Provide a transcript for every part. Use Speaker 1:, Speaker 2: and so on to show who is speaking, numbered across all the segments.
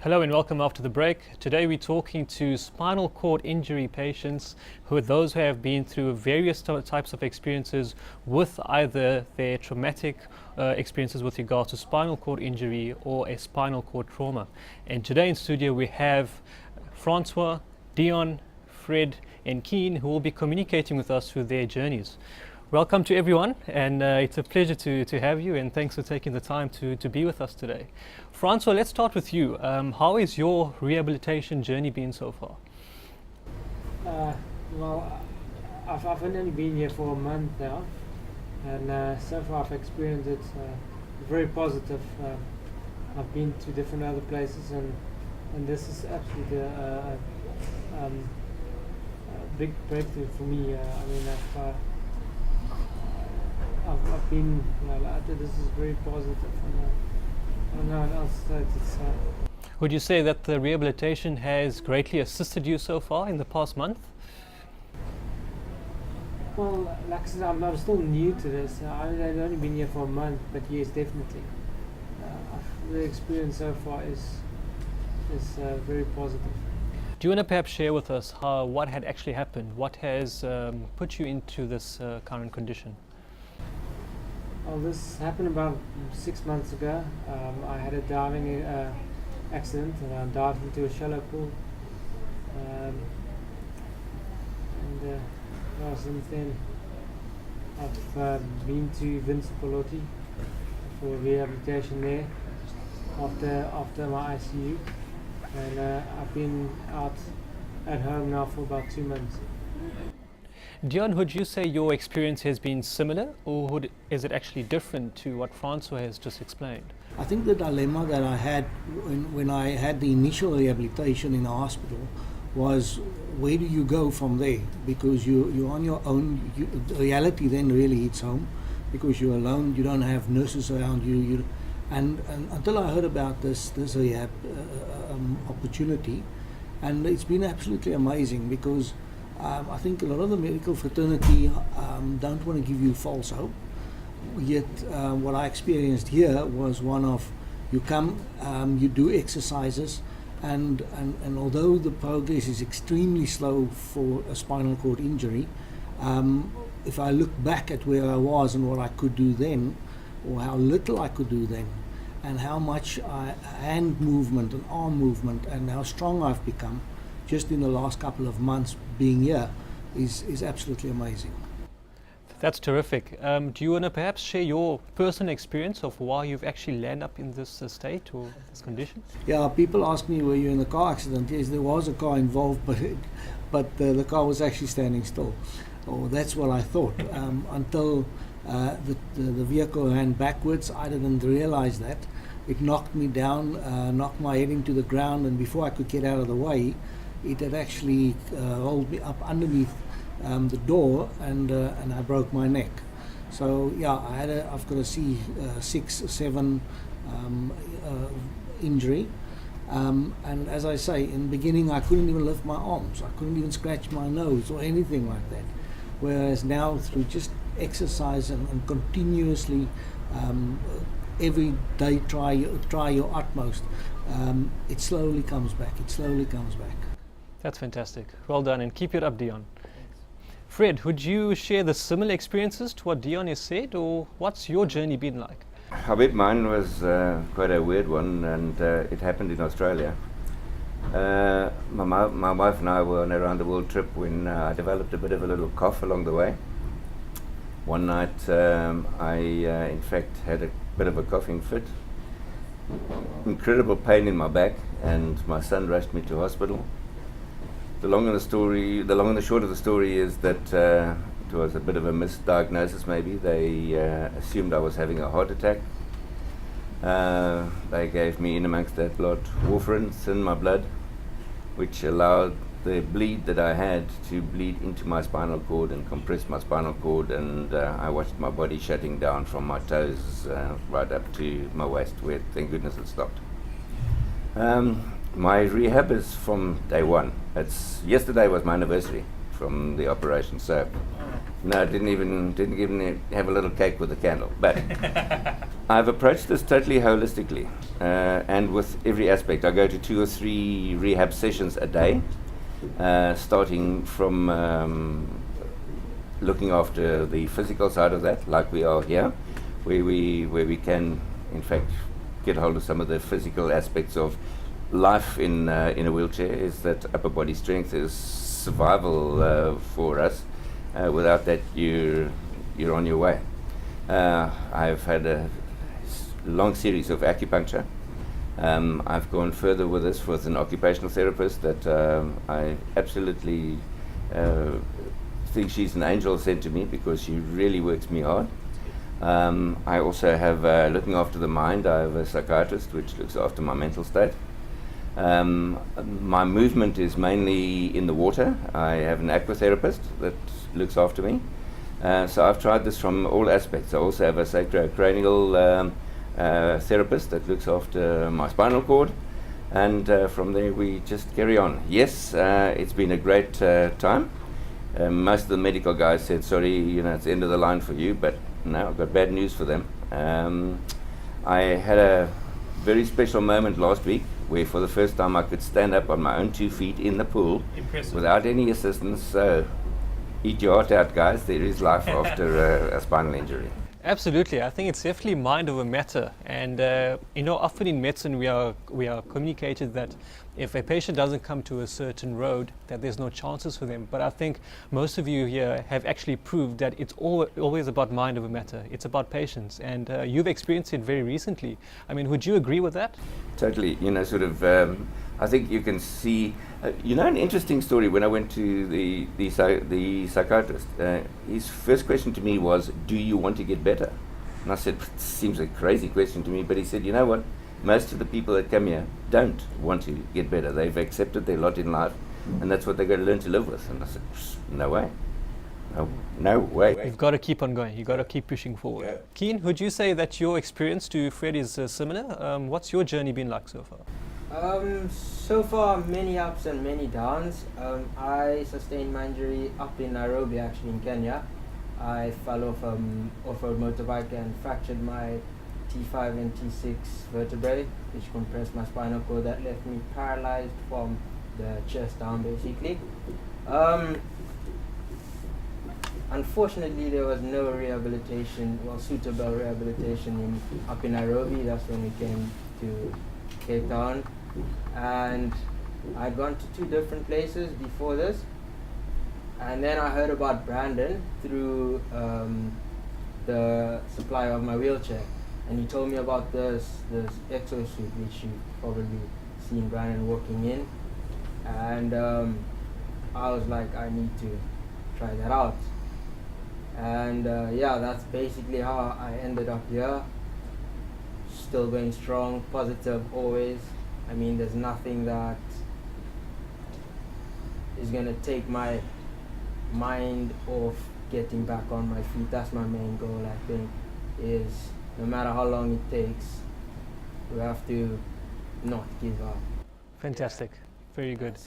Speaker 1: Hello and welcome after the break. Today we're talking to spinal cord injury patients who are those who have been through various types of experiences with either their traumatic experiences with regard to spinal cord injury or a spinal cord trauma. And today in studio we have Francois, Dion, Fred and Keen, who will be communicating with us through their journeys. Welcome to everyone, and it's a pleasure to have you, and thanks for taking the time to be with us today. Francois, let's start with you. How is your rehabilitation journey been so far?
Speaker 2: I've only been here for a month now, and so far I've experienced it very positive. I've been to different other places, and this is absolutely a big breakthrough for me. I've been, this is very positive, and I don't know what else to say.
Speaker 1: Would you say that the rehabilitation has greatly assisted you so far in the past month?
Speaker 2: Well, like I said, I'm still new to this. I've only been here for a month, but yes, definitely. The experience so far is very positive.
Speaker 1: Do you want to perhaps share with us what had actually happened? What has put you into this current condition?
Speaker 2: Well, this happened about 6 months ago. I had a diving accident, and I dived into a shallow pool. Since then, I've been to Vincent Polotti for rehabilitation there after my ICU, and I've been out at home now for about 2 months.
Speaker 1: Dion, would you say your experience has been similar, or is it actually different to what Francois has just explained?
Speaker 3: I think the dilemma that I had when I had the initial rehabilitation in the hospital was, where do you go from there? Because you're on your own. The reality then really hits home, because you're alone, you don't have nurses around you. And until I heard about this rehab opportunity, and it's been absolutely amazing, because I think a lot of the medical fraternity don't want to give you false hope. Yet what I experienced here was one of, you come, you do exercises, and although the progress is extremely slow for a spinal cord injury, if I look back at where I was and what I could do then, or how little I could do then, and how much hand movement and arm movement and how strong I've become just in the last couple of months being here is absolutely amazing.
Speaker 1: That's terrific. Do you want to perhaps share your personal experience of why you've actually landed up in this state or this condition?
Speaker 3: Yeah, people ask me, were you in a car accident? Yes, there was a car involved, but the car was actually standing still. Or that's what I thought. Until the vehicle ran backwards, I didn't realize that. It knocked me down, knocked my head into the ground, and before I could get out of the way, it had actually rolled me up underneath the door, and I broke my neck. So yeah, I've got a C6-7 injury, and as I say, in the beginning I couldn't even lift my arms, I couldn't even scratch my nose or anything like that. Whereas now, through just exercise and continuously every day try your utmost, it slowly comes back.
Speaker 1: That's fantastic. Well done, and keep it up, Dion. Fred, would you share the similar experiences to what Dion has said, or what's your journey been like?
Speaker 4: Habib, mine was quite a weird one, and it happened in Australia. My wife and I were on a round the world trip when I developed a bit of a little cough along the way. One night I in fact had a bit of a coughing fit, incredible pain in my back, and my son rushed me to hospital. The long and the short of the story is that it was a bit of a misdiagnosis maybe. They assumed I was having a heart attack. They gave me, in amongst that blood, warfarin in my blood, which allowed the bleed that I had to bleed into my spinal cord and compress my spinal cord, and I watched my body shutting down from my toes right up to my waist, where thank goodness it stopped. My rehab is from day one. Yesterday was my anniversary from the operation, so No, didn't even have a little cake with a candle. But I've approached this totally holistically, and with every aspect. I go to 2 or 3 rehab sessions a day, starting from looking after the physical side of that, like we are here, where we can, in fact, get hold of some of the physical aspects of life in a wheelchair. Is that upper body strength is survival for us. Without that, you're on your way. I've had a long series of acupuncture. I've gone further with this with an occupational therapist that I absolutely think she's an angel sent to me, because she really works me hard. I also have, looking after the mind, I have a psychiatrist which looks after my mental state. My movement is mainly in the water. I have an aquatherapist that looks after me. So I've tried this from all aspects. I also have a sacrocranial therapist that looks after my spinal cord. And from there we just carry on. Yes, it's been a great time. Most of the medical guys said, sorry, it's the end of the line for you, but no, I've got bad news for them. I had a very special moment last week where for the first time I could stand up on my own 2 feet in the pool.
Speaker 1: Impressive.
Speaker 4: Without any assistance. So eat your heart out, guys. There is life after a spinal injury.
Speaker 1: Absolutely, I think it's definitely mind over matter, and often in medicine we are communicated that if a patient doesn't come to a certain road, that there's no chances for them. But I think most of you here have actually proved that it's always about mind over matter. It's about patience, and you've experienced it very recently. I mean, would you agree with that?
Speaker 4: Totally. I think you can see, an interesting story. When I went to the psychiatrist, his first question to me was, do you want to get better? And I said, it seems a crazy question to me, but he said, you know what, most of the people that come here don't want to get better. They've accepted their lot in life, and that's what they're going to learn to live with. And I said, no way. No way.
Speaker 1: You've got to keep on going. You've got to keep pushing forward.
Speaker 4: Yeah.
Speaker 1: Keen, would you say that your experience to Fred is similar? What's your journey been like so far?
Speaker 5: So far, many ups and many downs. I sustained my injury up in Nairobi, actually in Kenya. I fell off a motorbike and fractured my T5 and T6 vertebrae, which compressed my spinal cord. That left me paralyzed from the chest down, basically. Unfortunately, there was no suitable rehabilitation up in Nairobi. That's when we came to Cape Town. And I'd gone to 2 different places before this, and then I heard about Brandon through the supplier of my wheelchair, and he told me about this exosuit, which you've probably seen Brandon walking in, and I was like, I need to try that out. And that's basically how I ended up here. Still going strong, positive always. I mean, there's nothing that is going to take my mind off getting back on my feet. That's my main goal, I think, is no matter how long it takes, we have to not give up.
Speaker 1: Fantastic. Very good.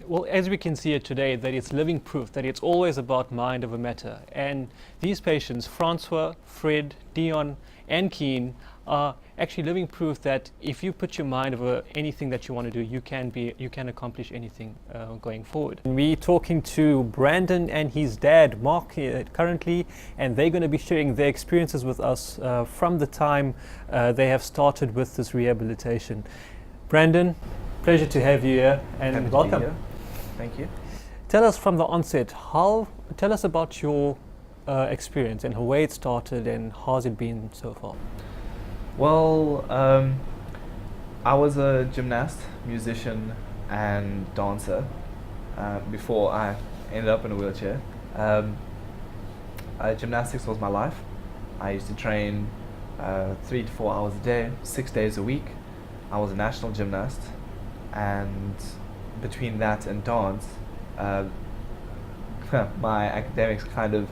Speaker 1: Well, as we can see it today, that it's living proof that it's always about mind over matter. And these patients, Francois, Fred, Dion, and Keen, are actually living proof that if you put your mind over anything that you want to do, you can accomplish anything going forward. We're talking to Brandon and his dad, Mark, currently, and they're going to be sharing their experiences with us from the time they have started with this rehabilitation. Brandon, pleasure to have you here, and welcome.
Speaker 6: Thank you.
Speaker 1: Tell us from the onset, tell us about your experience and where it started and how's it been so far?
Speaker 6: Well, I was a gymnast, musician, and dancer before I ended up in a wheelchair. Gymnastics was my life. I used to train 3 to 4 hours a day, 6 days a week. I was a national gymnast, and between that and dance, my academics kind of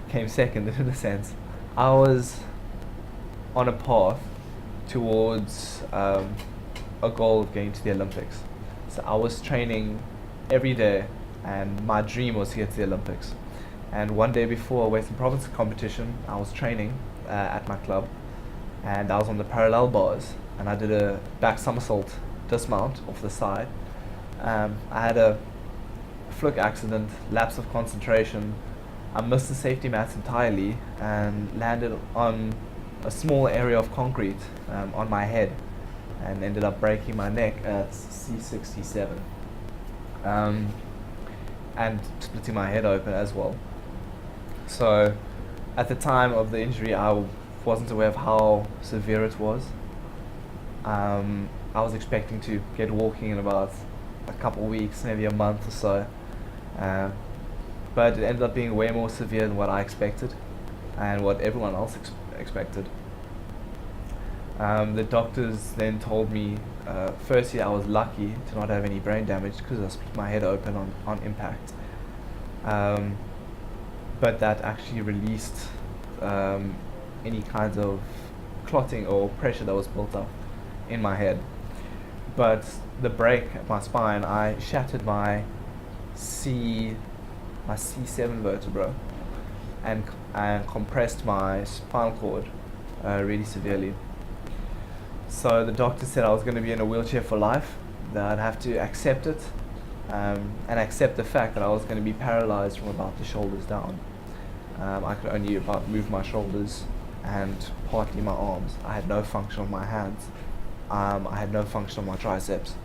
Speaker 6: came second in a sense. I was on a path towards a goal of getting to the Olympics. So I was training every day, and my dream was to get to the Olympics. And one day before a Western Province competition, I was training at my club, and I was on the parallel bars, and I did a back somersault dismount off the side. I had a fluke accident, lapse of concentration. I missed the safety mats entirely and landed on a small area of concrete on my head, and ended up breaking my neck at C67, and splitting my head open as well. So at the time of the injury, I wasn't aware of how severe it was. I was expecting to get walking in about a couple of weeks, maybe a month or so, but it ended up being way more severe than what I expected and what everyone else expected. The doctors then told me, firstly, I was lucky to not have any brain damage because I split my head open on impact. But that actually released any kinds of clotting or pressure that was built up in my head. But the break at my spine, I shattered my C7 vertebra and compressed my spinal cord really severely. So the doctor said I was going to be in a wheelchair for life, that I'd have to accept it, and accept the fact that I was going to be paralyzed from about the shoulders down. I could only about move my shoulders and partly my arms. I had no function of my hands. I had no function of my triceps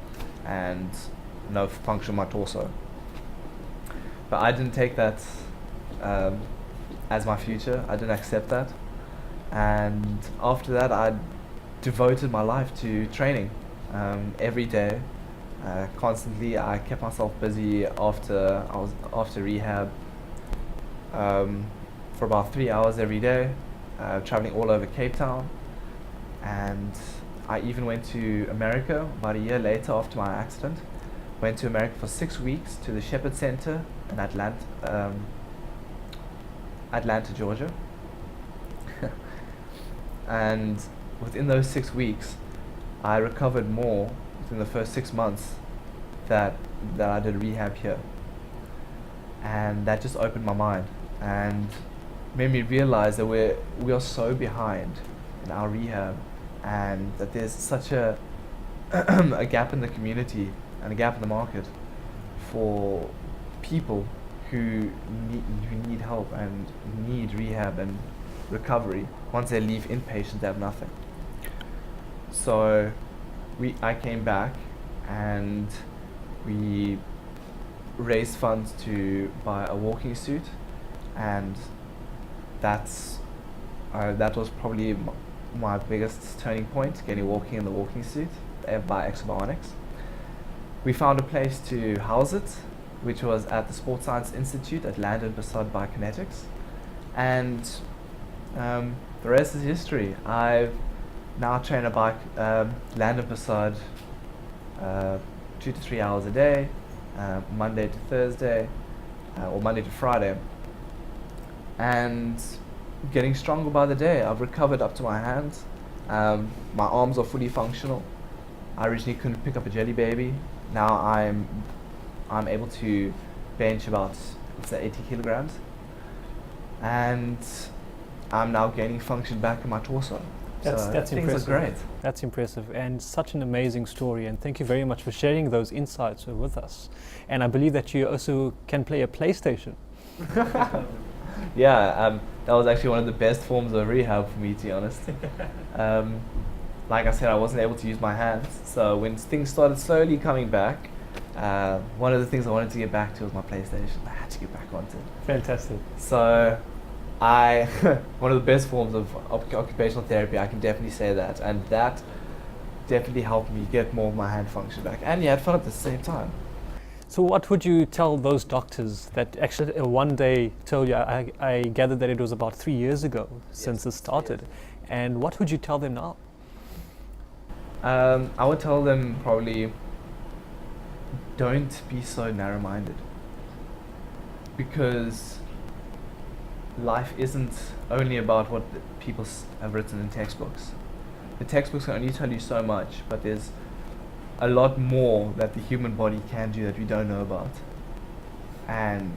Speaker 6: and no function of my torso. But I didn't take that as my future. I didn't accept that. And after that, I devoted my life to training every day. Constantly, I kept myself busy after rehab for about 3 hours every day, traveling all over Cape Town. And I even went to America about a year later after my accident. Went to America for 6 weeks to the Shepherd Center in Atlanta, Georgia. And within those 6 weeks, I recovered more within the first 6 months that I did rehab here. And that just opened my mind and made me realize that we are so behind in our rehab, and that there's such a a gap in the community and a gap in the market for people who need help and need rehab and recovery. Once they leave inpatient, they have nothing. So I came back and we raised funds to buy a walking suit, and that was probably my biggest turning point, getting walking in the walking suit by Exobionics. We found a place to house it, which was at the Sports Science Institute at Landon Prasad Biokinetics, and the rest is history. I've now train a bike, Landon Prasad, 2 to 3 hours a day, Monday to Thursday, or Monday to Friday, and getting stronger by the day. I've recovered up to my hands. My arms are fully functional. I originally couldn't pick up a jelly baby. Now I'm able to bench about 80 kilograms, and I'm now gaining function back in my torso.
Speaker 1: That's
Speaker 6: things
Speaker 1: impressive.
Speaker 6: are great.
Speaker 1: That's impressive, and such an amazing story, and thank you very much for sharing those insights with us. And I believe that you also can play a PlayStation.
Speaker 6: Yeah, that was actually one of the best forms of rehab for me, to be honest. Like I said, I wasn't able to use my hands, so when things started slowly coming back, one of the things I wanted to get back to was my PlayStation. I had to get back onto it.
Speaker 1: Fantastic.
Speaker 6: So one of the best forms of occupational therapy, I can definitely say that, and that definitely helped me get more of my hand function back, and had fun at the same time.
Speaker 1: So what would you tell those doctors that actually one day told you, I gathered that it was about 3 years ago since this started, and what would you tell them now?
Speaker 6: I would tell them probably, don't be so narrow-minded, because life isn't only about what the people have written in textbooks. The textbooks can only tell you so much, but there's a lot more that the human body can do that we don't know about. And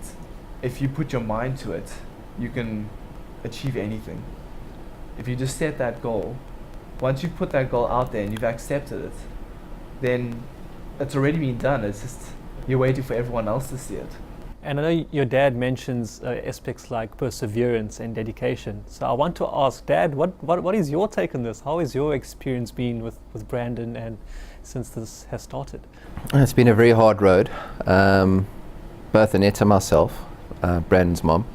Speaker 6: if you put your mind to it, you can achieve anything. If you just set that goal, once you put that goal out there and you've accepted it, then it's already been done. It's just you're waiting for everyone else to see it.
Speaker 1: And I know your dad mentions aspects like perseverance and dedication. So I want to ask, Dad, what is your take on this? How has your experience been with Brandon and since this has started?
Speaker 7: It's been a very hard road. Both Annette and myself, Brandon's mom,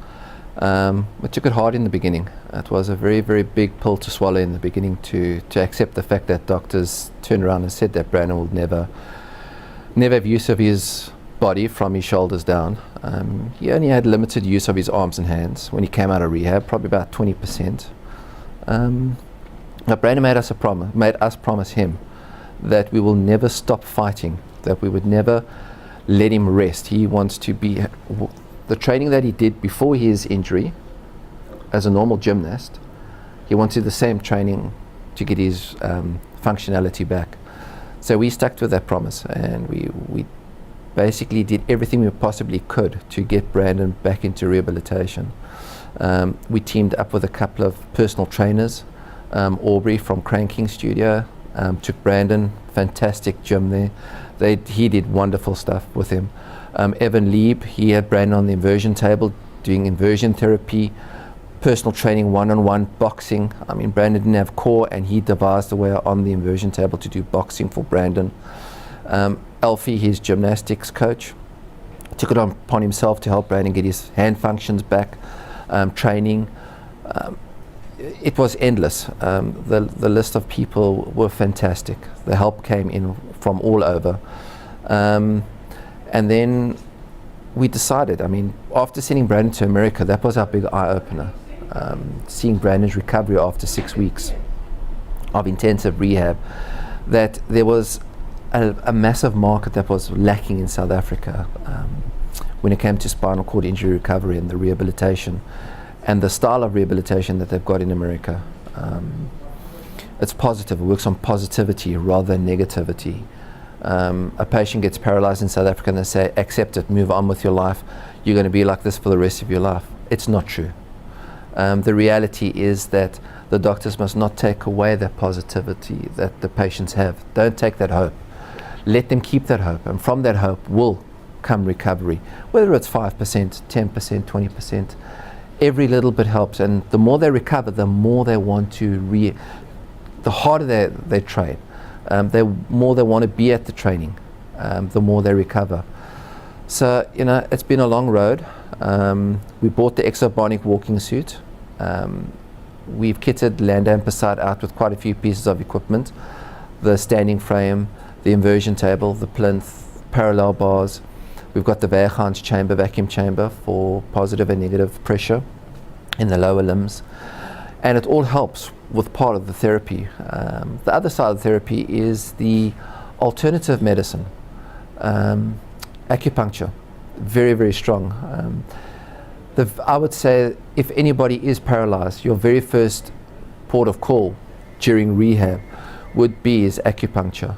Speaker 7: we took it hard in the beginning. It was a very, very big pill to swallow in the beginning to accept the fact that doctors turned around and said that Brandon will never have use of his body from his shoulders down. He only had limited use of his arms and hands when he came out of rehab, probably about 20%. But Brandon made us promise him that we will never stop fighting, that we would never let him rest. He wants to be the training that he did before his injury as a normal gymnast. He wanted the same training to get his functionality back. So we stuck to that promise, and we basically did everything we possibly could to get Brandon back into rehabilitation. We teamed up with a couple of personal trainers. Aubrey from Cranking Studio took Brandon, fantastic gym there. He did wonderful stuff with him. Evan Lieb, he had Brandon on the inversion table doing inversion therapy, personal training, one-on-one boxing. I mean, Brandon didn't have core, and he devised a way on the inversion table to do boxing for Brandon. Alfie, his gymnastics coach, took it upon himself to help Brandon get his hand functions back, training. It was endless. The list of people were fantastic. The help came in from all over. And then we decided, I mean, after sending Brandon to America, that was our big eye-opener. Seeing Brandon's recovery after 6 weeks of intensive rehab, that there was a massive market that was lacking in South Africa when it came to spinal cord injury recovery and the rehabilitation and the style of rehabilitation that they've got in America. It's positive. It works on positivity rather than negativity. A patient gets paralyzed in South Africa and they say, accept it, move on with your life. You're going to be like this for the rest of your life. It's not true. The reality is that the doctors must not take away that positivity that the patients have. Don't take that hope. Let them keep that hope, and from that hope will come recovery. Whether it's 5%, 10%, 20%, every little bit helps, and the more they recover, the more they want to the harder they train, the more they want to be at the training, the more they recover. So, you know, it's been a long road. We bought the exobonic walking suit. We've kitted Landam Passat out with quite a few pieces of equipment, the standing frame, the inversion table, the plinth, parallel bars. We've got the Weergaans chamber, vacuum chamber for positive and negative pressure in the lower limbs. And it all helps with part of the therapy. The other side of the therapy is the alternative medicine, acupuncture, very, very strong. I would say if anybody is paralyzed, your very first port of call during rehab would be is acupuncture.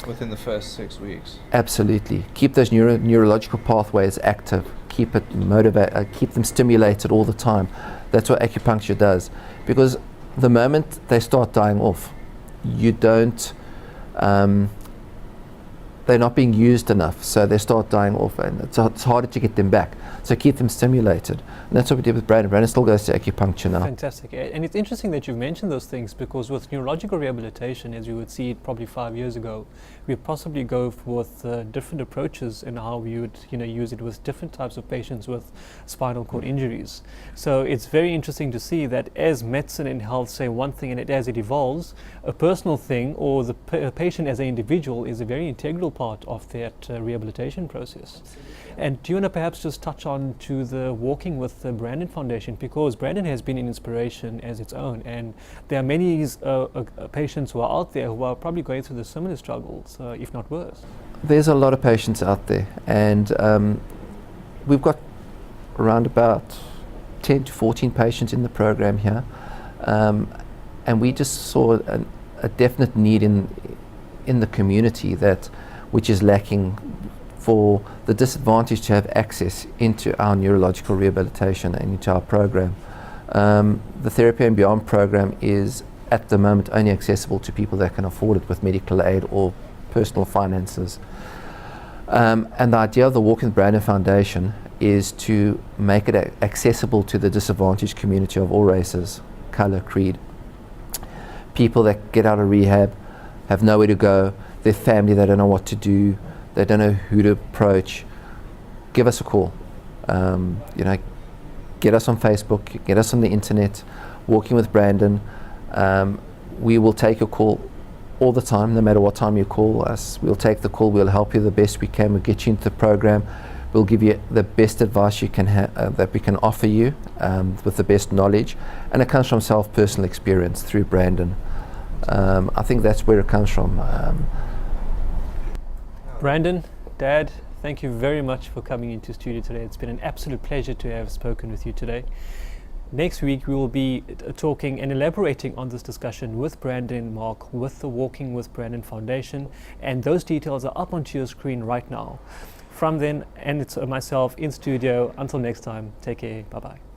Speaker 6: Within the first 6 weeks.
Speaker 7: Absolutely. Keep those neurological pathways active. Keep it motivated. Keep them stimulated all the time. That's what acupuncture does. Because the moment they start dying off, you don't. They're not being used enough, so they start dying off, and it's harder to get them back. So keep them stimulated, and that's what we did with Brandon. Brandon still goes to acupuncture now.
Speaker 1: Fantastic. And it's interesting that you've mentioned those things, because with neurological rehabilitation, as you would see it probably 5 years ago, we possibly go with different approaches in how we would use it with different types of patients with spinal cord injuries. So it's very interesting to see that as medicine and health say one thing, and as it evolves, a personal thing or the patient as an individual is a very integral part of that rehabilitation process. And do you want to perhaps just touch on to the Walking with the Brandon Foundation, because Brandon has been an inspiration as its own, and there are many patients who are out there who are probably going through the similar struggles, if not worse.
Speaker 7: There's a lot of patients out there, and we've got around about 10 to 14 patients in the program here, and we just saw a definite need in the community which is lacking for the disadvantaged to have access into our neurological rehabilitation and into our program. The Therapy and Beyond program is at the moment only accessible to people that can afford it with medical aid or personal finances. And the idea of the Walking with Brandon Foundation is to make it accessible to the disadvantaged community of all races, colour, creed. People that get out of rehab, have nowhere to go, their family, they don't know what to do, they don't know who to approach. Give us a call. Get us on Facebook, get us on the internet, Walking with Brandon. We will take a call all the time, no matter what time you call us. We'll take the call, we'll help you the best we can, we'll get you into the program, we'll give you the best advice you can that we can offer you with the best knowledge, and it comes from personal experience through Brandon. I think that's where it comes from.
Speaker 1: Brandon, Dad, thank you very much for coming into studio today. It's been an absolute pleasure to have spoken with you today. Next week we will be talking and elaborating on this discussion with Brandon and Mark with the Walking with Brandon Foundation, and those details are up onto your screen right now. From then, and it's myself in studio. Until next time, take care. Bye-bye.